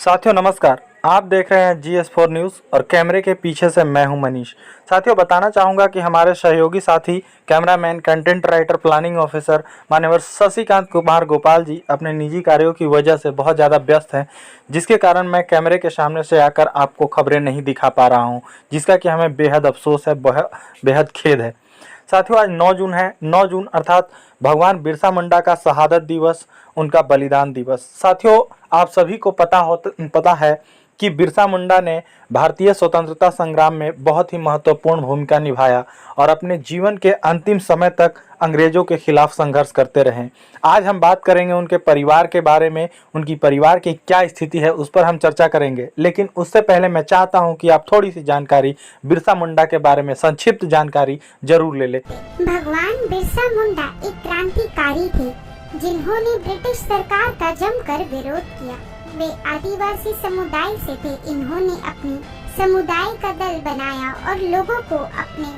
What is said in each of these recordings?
साथियों नमस्कार। आप देख रहे हैं GS4 न्यूज़ और कैमरे के पीछे से मैं हूं मनीष। साथियों बताना चाहूँगा कि हमारे सहयोगी साथी cameraman, content writer, planning officer मान्यवर शशिकांत कुमार गोपाल जी अपने निजी कार्यों की वजह से बहुत ज़्यादा व्यस्त हैं, जिसके कारण मैं कैमरे के सामने से आकर आपको खबरें नहीं दिखा पा रहा हूँ, जिसका कि हमें बेहद अफसोस है, बेहद खेद है। साथियों आज 9 जून है। 9 जून अर्थात भगवान बिरसा मुंडा का शहादत दिवस, उनका बलिदान दिवस। साथियों आप सभी को पता है कि बिरसा मुंडा ने भारतीय स्वतंत्रता संग्राम में बहुत ही महत्वपूर्ण भूमिका निभाया और अपने जीवन के अंतिम समय तक अंग्रेजों के खिलाफ संघर्ष करते रहे। आज हम बात करेंगे उनके परिवार के बारे में, उनकी परिवार की क्या स्थिति है उस पर हम चर्चा करेंगे। लेकिन उससे पहले मैं चाहता हूं कि आप थोड़ी सी जानकारी बिरसा मुंडा के बारे में, संक्षिप्त जानकारी जरूर ले लें। भगवान बिरसा मुंडा एक क्रांतिकारी थे जिन्होंने ब्रिटिश सरकार का जमकर विरोध किया। वे आदिवासी समुदाय से थे। इन्होंने अपनी समुदाय का दल बनाया और लोगों को अपने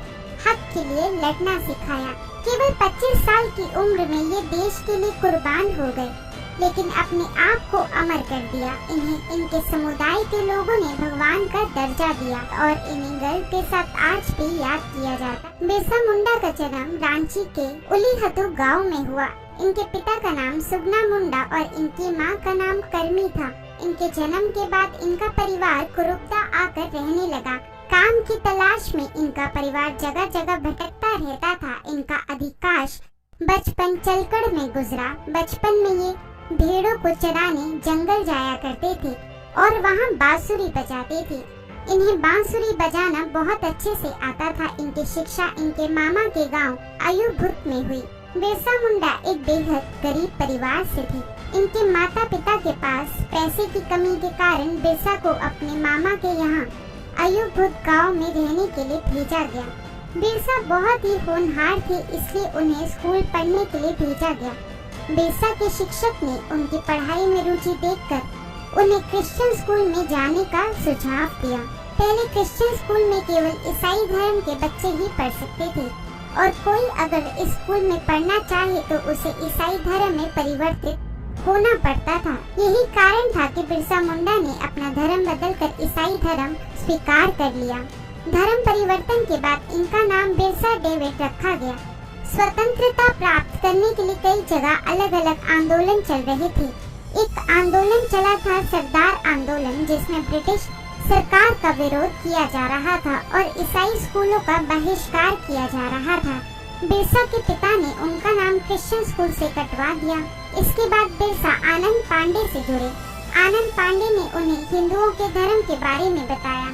हक के लिए लड़ना सिखाया। केवल 25 साल की उम्र में ये देश के लिए कुर्बान हो गए, लेकिन अपने आप को अमर कर दिया। इन्हें इनके समुदाय के लोगों ने भगवान का दर्जा दिया और इन्हें गर्व के साथ आज भी याद किया जाता। बिरसा मुंडा का जन्म रांची के उलीहतू गांव में हुआ। इनके पिता का नाम सुगना मुंडा और इनकी मां का नाम करमी था। इनके जन्म के बाद इनका परिवार कुरुबदा आकर रहने लगा। काम की तलाश में इनका परिवार जगह जगह भटकता रहता था। इनका अधिकांश बचपन चलकड़ में गुजरा। बचपन में ये भेड़ों को चराने जंगल जाया करते थे और वहाँ बांसुरी बजाते थे। इन्हें बांसुरी बजाना बहुत अच्छे से आता था। इनकी शिक्षा इनके मामा के गांव आयुभुत में हुई। बिरसा मुंडा एक बेहद गरीब परिवार से थे। इनके माता पिता के पास पैसे की कमी के कारण बिरसा को अपने मामा के यहाँ आयुभुत गांव में रहने के लिए भेजा गया। बिरसा बहुत ही होनहार थे, इसलिए उन्हें स्कूल पढ़ने के लिए भेजा गया। बिरसा के शिक्षक ने उनकी पढ़ाई में रुचि देखकर उन्हें क्रिश्चियन स्कूल में जाने का सुझाव दिया। पहले क्रिश्चियन स्कूल में केवल ईसाई धर्म के बच्चे ही पढ़ सकते थे और कोई अगर इस स्कूल में पढ़ना चाहे तो उसे ईसाई धर्म में परिवर्तित होना पड़ता था। यही कारण था कि बिरसा मुंडा ने अपना धर्म बदलकर ईसाई धर्म स्वीकार कर लिया। धर्म परिवर्तन के बाद इनका नाम बिरसा डेविड रखा गया। स्वतंत्रता प्राप्त करने के लिए कई जगह अलग अलग आंदोलन चल रहे थे। एक आंदोलन चला था सरदार आंदोलन, जिसमें ब्रिटिश सरकार का विरोध किया जा रहा था और ईसाई स्कूलों का बहिष्कार किया जा रहा था। बिरसा के पिता ने उनका नाम क्रिश्चियन स्कूल से कटवा दिया। इसके बाद बिरसा आनंद पांडे से जुड़े। आनंद पांडे ने उन्हें हिंदुओं के धर्म के बारे में बताया।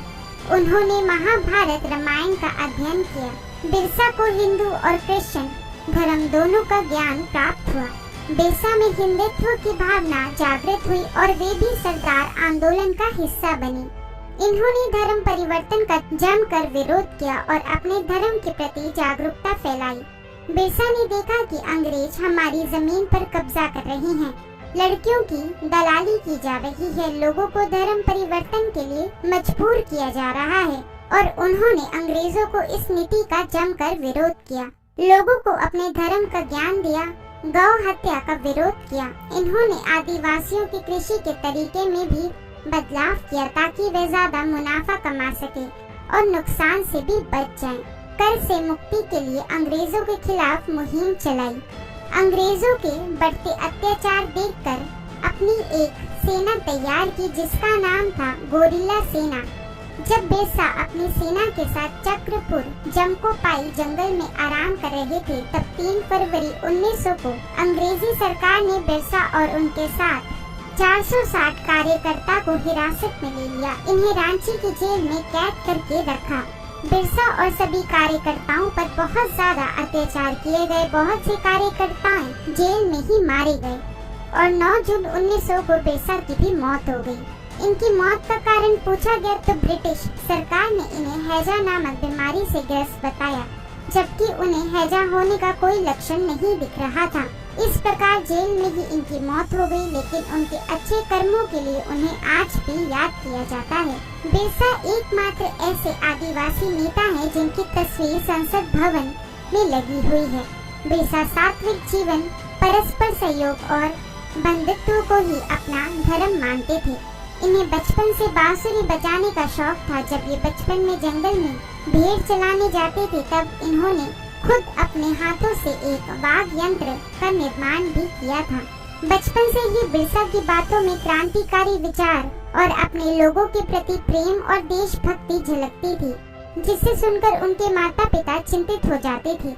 उन्होंने महाभारत रामायण का अध्ययन किया। बिरसा को हिंदू और क्रिश्चियन धर्म दोनों का ज्ञान प्राप्त हुआ। बिरसा में हिंदुत्व की भावना जागृत हुई और वे भी सरदार आंदोलन का हिस्सा बने। इन्होंने धर्म परिवर्तन का जमकर विरोध किया और अपने धर्म के प्रति जागरूकता फैलाई। बिरसा ने देखा कि अंग्रेज हमारी जमीन पर कब्जा कर रहे हैं, लड़कियों की दलाली की जा रही है, लोगों को धर्म परिवर्तन के लिए मजबूर किया जा रहा है और उन्होंने अंग्रेजों को इस नीति का जमकर विरोध किया। लोगों को अपने धर्म का ज्ञान दिया, गौ हत्या का विरोध किया। इन्होंने आदिवासियों की कृषि के तरीके में भी बदलाव किया ताकि वे ज्यादा मुनाफा कमा सके और नुकसान से भी बच जाएं। कर से मुक्ति के लिए अंग्रेजों के खिलाफ मुहिम चलाई। अंग्रेजों के बढ़ते अत्याचार देखकर अपनी एक सेना तैयार की, जिसका नाम था गोरिल्ला सेना। जब बिरसा अपनी सेना के साथ चक्रपुर जमकोपाई जंगल में आराम कर रहे थे, तब 3 फरवरी 1900 को अंग्रेजी सरकार ने बिरसा और उनके साथ 460 कार्यकर्ता को हिरासत में ले लिया। इन्हें रांची की जेल में कैद करके रखा। बिरसा और सभी कार्यकर्ताओं पर बहुत ज्यादा अत्याचार किए गए। बहुत से कार्यकर्ता जेल में ही मारे गए और 9 जून 1900 को बिरसा की भी मौत हो गई। इनकी मौत का कारण पूछा गया तो ब्रिटिश सरकार ने इन्हें हैजा नामक बीमारी से ग्रस्त बताया, जबकि उन्हें हैजा होने का कोई लक्षण नहीं दिख रहा था। इस प्रकार जेल में ही इनकी मौत हो गई, लेकिन उनके अच्छे कर्मों के लिए उन्हें आज भी याद किया जाता है। बिरसा एकमात्र ऐसे आदिवासी नेता हैं जिनकी तस्वीर संसद भवन में लगी हुई है। बिरसा सात्विक जीवन, परस्पर सहयोग और बंधुत्व को ही अपना धर्म मानते थे। इन्हें बचपन से बांसुरी बजाने का शौक था। जब ये बचपन में जंगल में भेड़ चलाने जाते थे तब इन्होंने खुद अपने हाथों से एक वाद्य यंत्र का निर्माण भी किया था। बचपन से ही बिरसा की बातों में क्रांतिकारी विचार और अपने लोगों के प्रति प्रेम और देशभक्ति झलकती थी, जिसे सुनकर उनके माता पिता चिंतित हो जाते थे।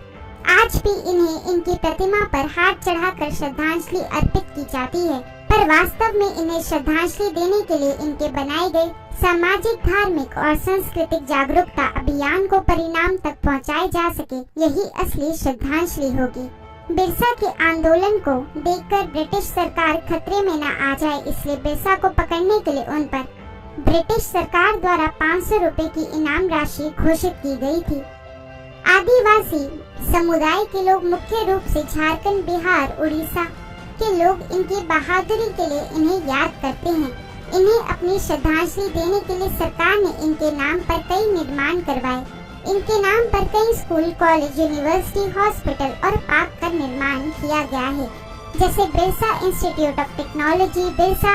आज भी इन्हें इनकी प्रतिमा पर हाथ चढ़ाकर श्रद्धांजलि अर्पित की जाती है, पर वास्तव में इन्हें श्रद्धांजलि देने के लिए इनके बनाए गए सामाजिक, धार्मिक और सांस्कृतिक जागरूकता अभियान को परिणाम तक पहुंचाए जा सके, यही असली श्रद्धांजलि होगी। बिरसा के आंदोलन को देखकर ब्रिटिश सरकार खतरे में न आ जाए, इसलिए बिरसा को पकड़ने के लिए उन पर ब्रिटिश सरकार द्वारा 500 रुपए की इनाम राशि घोषित की गई थी। आदिवासी समुदाय के लोग मुख्य रूप से झारखंड, बिहार, उड़ीसा के लोग इनकी बहादुरी के लिए इन्हें याद करते हैं। इन्हें अपनी श्रद्धांजलि देने के लिए सरकार ने इनके नाम पर कई निर्माण करवाए। इनके नाम पर कई स्कूल, कॉलेज, यूनिवर्सिटी, हॉस्पिटल और पार्क का निर्माण किया गया है, जैसे Birsa institute of technology, Birsa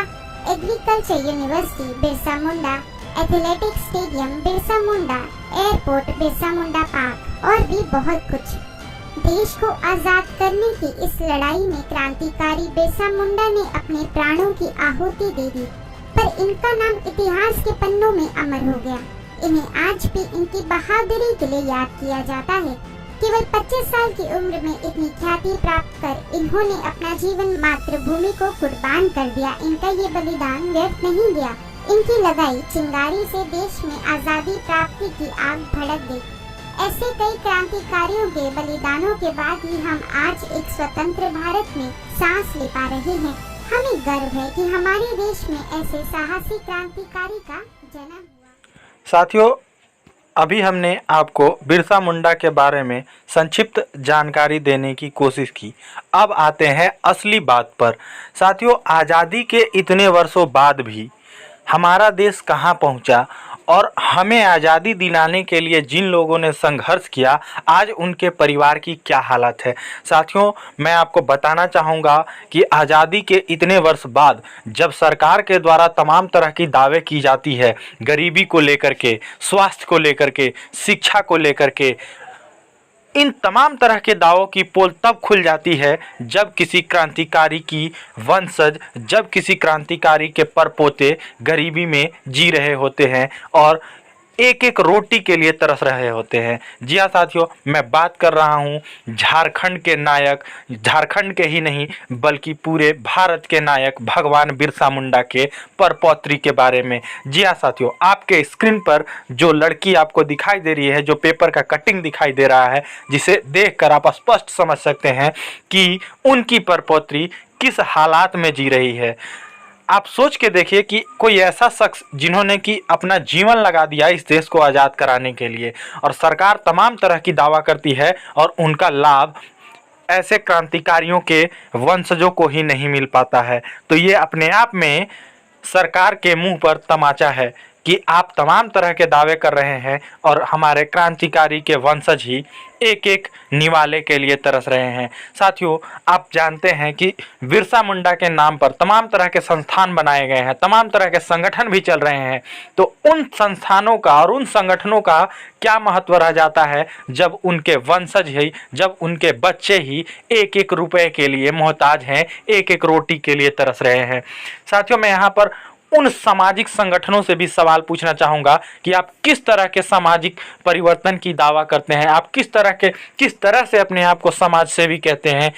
agriculture university, Birsa Munda athletic stadium, Birsa Munda airport, Birsa Munda park और भी बहुत कुछ। देश को आजाद करने की इस लड़ाई में क्रांतिकारी बिरसा मुंडा ने अपने प्राणों की आहुति दे दी, पर इनका नाम इतिहास के पन्नों में अमर हो गया। इन्हें आज भी इनकी बहादुरी के लिए याद किया जाता है। केवल 25 साल की उम्र में इतनी ख्याति प्राप्त कर इन्होंने अपना जीवन मातृभूमि को कुर्बान कर दिया। इनका ये बलिदान व्यर्थ नहीं गया। इनकी लगाई चिंगारी से देश में आजादी प्राप्ति की आग भड़क गई। ऐसे कई क्रांतिकारियों के बलिदानों के बाद ही हम आज एक स्वतंत्र भारत में सांस ले पा रहे हैं। हमें गर्व है कि हमारे देश में ऐसे साहसी क्रांतिकारी का जन्म हुआ। साथियों, अभी हमने आपको बिरसा मुंडा के बारे में संक्षिप्त जानकारी देने की कोशिश की। अब आते हैं असली बात पर। साथियों, आज़ादी के इतने वर्षों बाद भी हमारा देश कहाँ पहुँचा और हमें आज़ादी दिलाने के लिए जिन लोगों ने संघर्ष किया, आज उनके परिवार की क्या हालत है। साथियों, मैं आपको बताना चाहूँगा कि आज़ादी के इतने वर्ष बाद जब सरकार के द्वारा तमाम तरह की दावे की जाती है, गरीबी को लेकर के, स्वास्थ्य को लेकर के, शिक्षा को लेकर के, इन तमाम तरह के दावों की पोल तब खुल जाती है जब किसी क्रांतिकारी की वंशज, जब किसी क्रांतिकारी के परपोते गरीबी में जी रहे होते हैं और एक एक रोटी के लिए तरस रहे होते हैं। जी हाँ साथियों, मैं बात कर रहा हूँ झारखंड के नायक, झारखंड के ही नहीं बल्कि पूरे भारत के नायक भगवान बिरसा मुंडा के परपौत्री के बारे में। जी हाँ साथियों, आपके स्क्रीन पर जो लड़की आपको दिखाई दे रही है, जो पेपर का कटिंग दिखाई दे रहा है, जिसे देखकर आप स्पष्ट समझ सकते हैं कि उनकी परपौत्री किस हालात में जी रही है। आप सोच के देखिए कि कोई ऐसा शख्स जिन्होंने कि अपना जीवन लगा दिया इस देश को आज़ाद कराने के लिए, और सरकार तमाम तरह की दावा करती है और उनका लाभ ऐसे क्रांतिकारियों के वंशजों को ही नहीं मिल पाता है। तो ये अपने आप में सरकार के मुंह पर तमाचा है कि आप तमाम तरह के दावे कर रहे हैं और हमारे क्रांतिकारी के वंशज ही एक एक निवाले के लिए तरस रहे हैं। साथियों, आप जानते हैं कि बिरसा मुंडा के नाम पर तमाम तरह के संस्थान बनाए गए हैं, तमाम तरह के संगठन भी चल रहे हैं। तो उन संस्थानों का और उन संगठनों का क्या महत्व रह जाता है जब उनके वंशज ही, जब उनके बच्चे ही एक एक रुपए के लिए मोहताज हैं, एक एक रोटी के लिए तरस रहे हैं। साथियों, मैं यहाँ पर उन सामाजिक संगठनों से भी सवाल पूछना चाहूँगा कि आप किस तरह के सामाजिक परिवर्तन की दावा करते हैं, आप किस तरह से अपने आप को समाज सेवी कहते हैं।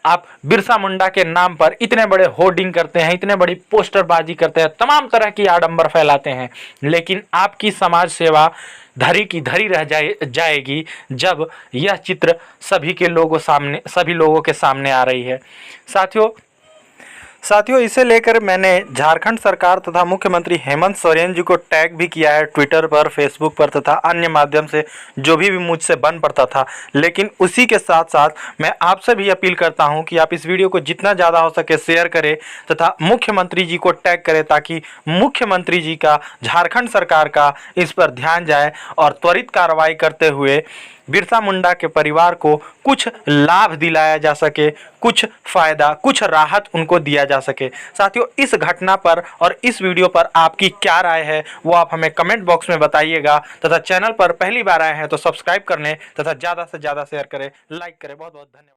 आप बिरसा मुंडा के नाम पर इतने बड़े होर्डिंग करते हैं, इतने बड़ी पोस्टरबाजी करते हैं, तमाम तरह की आडंबर फैलाते हैं, लेकिन आपकी समाज सेवा धरी की धरी रह जाएगी जब यह चित्र सभी लोगों के सामने आ रही है। साथियों, इसे लेकर मैंने झारखंड सरकार तथा मुख्यमंत्री हेमंत सोरेन जी को टैग भी किया है ट्विटर पर, फेसबुक पर तथा अन्य माध्यम से जो भी मुझसे बन पड़ता था। लेकिन उसी के साथ साथ मैं आपसे भी अपील करता हूं कि आप इस वीडियो को जितना ज़्यादा हो सके शेयर करें तथा मुख्यमंत्री जी को टैग करें, ताकि मुख्यमंत्री जी का, झारखंड सरकार का इस पर ध्यान जाए और त्वरित कार्रवाई करते हुए बिरसा मुंडा के परिवार को कुछ लाभ दिलाया जा सके, कुछ फ़ायदा, कुछ राहत उनको दिया जा सके। साथियों, इस घटना पर और इस वीडियो पर आपकी क्या राय है वो आप हमें कमेंट बॉक्स में बताइएगा, तथा चैनल पर पहली बार आए हैं तो सब्सक्राइब कर लें तथा ज़्यादा से ज़्यादा शेयर करें, लाइक करें। बहुत बहुत धन्यवाद।